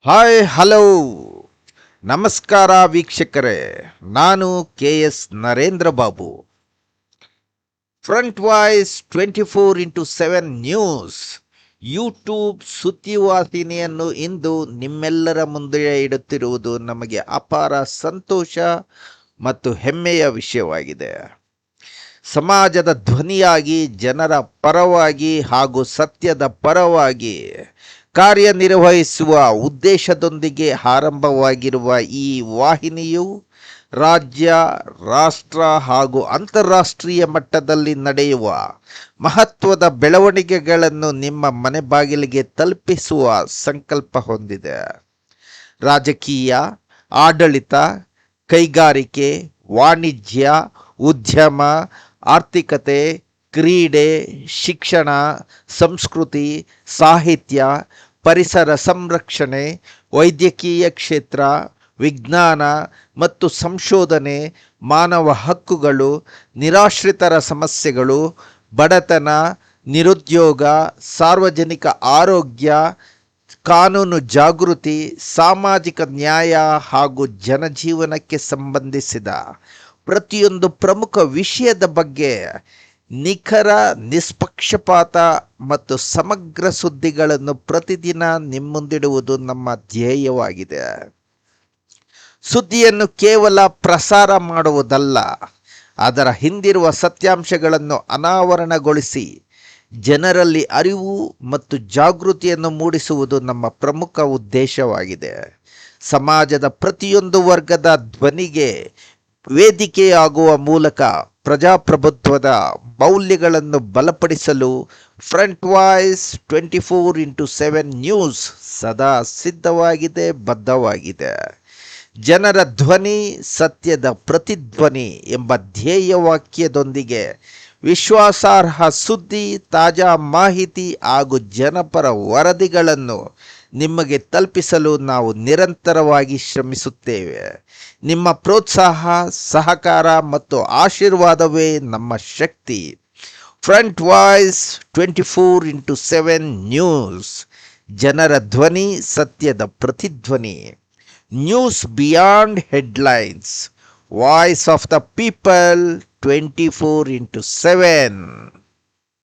Hi hello ನಮಸ್ಕಾರ ವೀಕ್ಷಕರೇ. ನಾನು KS Narendra Babu. Front voice 24x7 news YouTube ಸುದ್ದಿವಾಹಿನಿಯನ್ನು ಇಂದು ನಿಮ್ಮೆಲ್ಲರ ಮುಂದೆ ಇಡುತ್ತಿರುವುದು ನಮಗೆ ಅಪಾರ ಸಂತೋಷ ಮತ್ತು ಹೆಮ್ಮೆಯ ವಿಷಯವಾಗಿದೆ. ಸಮಾಜದ ಧ್ವನಿಯಾಗಿ, ಜನರ ಪರವಾಗಿ ಹಾಗೂ ಸತ್ಯದ ಪರವಾಗಿ ಕಾರ್ಯನಿರ್ವಹಿಸುವ ಉದ್ದೇಶದೊಂದಿಗೆ ಆರಂಭವಾಗಿರುವ ಈ ವಾಹಿನಿಯು ರಾಜ್ಯ, ರಾಷ್ಟ್ರ ಹಾಗೂ ಅಂತಾರಾಷ್ಟ್ರೀಯ ಮಟ್ಟದಲ್ಲಿ ನಡೆಯುವ ಮಹತ್ವದ ಬೆಳವಣಿಗೆಗಳನ್ನು ನಿಮ್ಮ ಮನೆ ಬಾಗಿಲಿಗೆ ತಲುಪಿಸುವ ಸಂಕಲ್ಪ ಹೊಂದಿದೆ. ರಾಜಕೀಯ, ಆಡಳಿತ, ಕೈಗಾರಿಕೆ, ವಾಣಿಜ್ಯ, ಉದ್ಯಮ, ಆರ್ಥಿಕತೆ, ಕ್ರೀಡೆ, ಶಿಕ್ಷಣ, ಸಂಸ್ಕೃತಿ, ಸಾಹಿತ್ಯ, ಪರಿಸರ ಸಂರಕ್ಷಣೆ, ವೈದ್ಯಕೀಯ ಕ್ಷೇತ್ರ, ವಿಜ್ಞಾನ ಮತ್ತು ಸಂಶೋಧನೆ, ಮಾನವ ಹಕ್ಕುಗಳು, ನಿರಾಶ್ರಿತರ ಸಮಸ್ಯೆಗಳು, ಬಡತನ, ನಿರುದ್ಯೋಗ, ಸಾರ್ವಜನಿಕ ಆರೋಗ್ಯ, ಕಾನೂನು ಜಾಗೃತಿ, ಸಾಮಾಜಿಕ ನ್ಯಾಯ ಹಾಗೂ ಜನಜೀವನಕ್ಕೆ ಸಂಬಂಧಿಸಿದ ಪ್ರತಿಯೊಂದು ಪ್ರಮುಖ ವಿಷಯದ ಬಗ್ಗೆ ನಿಖರ, ನಿಷ್ಪಕ್ಷಪಾತ ಮತ್ತು ಸಮಗ್ರ ಸುದ್ದಿಗಳನ್ನು ಪ್ರತಿದಿನ ನಿಮ್ಮುಂದಿಡುವುದು ನಮ್ಮ ಧ್ಯೇಯವಾಗಿದೆ. ಸುದ್ದಿಯನ್ನು ಕೇವಲ ಪ್ರಸಾರ ಮಾಡುವುದಲ್ಲ, ಅದರ ಹಿಂದಿರುವ ಸತ್ಯಾಂಶಗಳನ್ನು ಅನಾವರಣಗೊಳಿಸಿ ಜನರಲ್ಲಿ ಅರಿವು ಮತ್ತು ಜಾಗೃತಿಯನ್ನು ಮೂಡಿಸುವುದು ನಮ್ಮ ಪ್ರಮುಖ ಉದ್ದೇಶವಾಗಿದೆ. ಸಮಾಜದ ಪ್ರತಿಯೊಂದು ವರ್ಗದ ಧ್ವನಿಗೆ ವೇದಿಕೆಯಾಗುವ ಮೂಲಕ ಪ್ರಜಾಪ್ರಭುತ್ವದ ಮೌಲ್ಯಗಳನ್ನು ಬಲಪಡಿಸಲು ಫ್ರಂಟ್ ವಾಯ್ಸ್ 24x7 ನ್ಯೂಸ್ ಸದಾ ಸಿದ್ಧವಾಗಿದೆ, ಬದ್ಧವಾಗಿದೆ. ಜನರ ಧ್ವನಿ, ಸತ್ಯದ ಪ್ರತಿಧ್ವನಿ ಎಂಬ ಧ್ಯೇಯವಾಕ್ಯದೊಂದಿಗೆ ವಿಶ್ವಾಸಾರ್ಹ ಸುದ್ದಿ, ತಾಜಾ ಮಾಹಿತಿ ಹಾಗೂ ಜನಪರ ವರದಿಗಳನ್ನು ನಿಮಗೆ ತಲುಪಿಸಲು ನಾವು ನಿರಂತರವಾಗಿ ಶ್ರಮಿಸುತ್ತೇವೆ. ನಿಮ್ಮ ಪ್ರೋತ್ಸಾಹ, ಸಹಕಾರ ಮತ್ತು ಆಶೀರ್ವಾದವೇ ನಮ್ಮ ಶಕ್ತಿ. ಫ್ರಂಟ್ ವಾಯ್ಸ್ 24x7 ನ್ಯೂಸ್, ಜನರ ಧ್ವನಿ, ಸತ್ಯದ ಪ್ರತಿಧ್ವನಿ. News beyond headlines, voice of the people 24x7.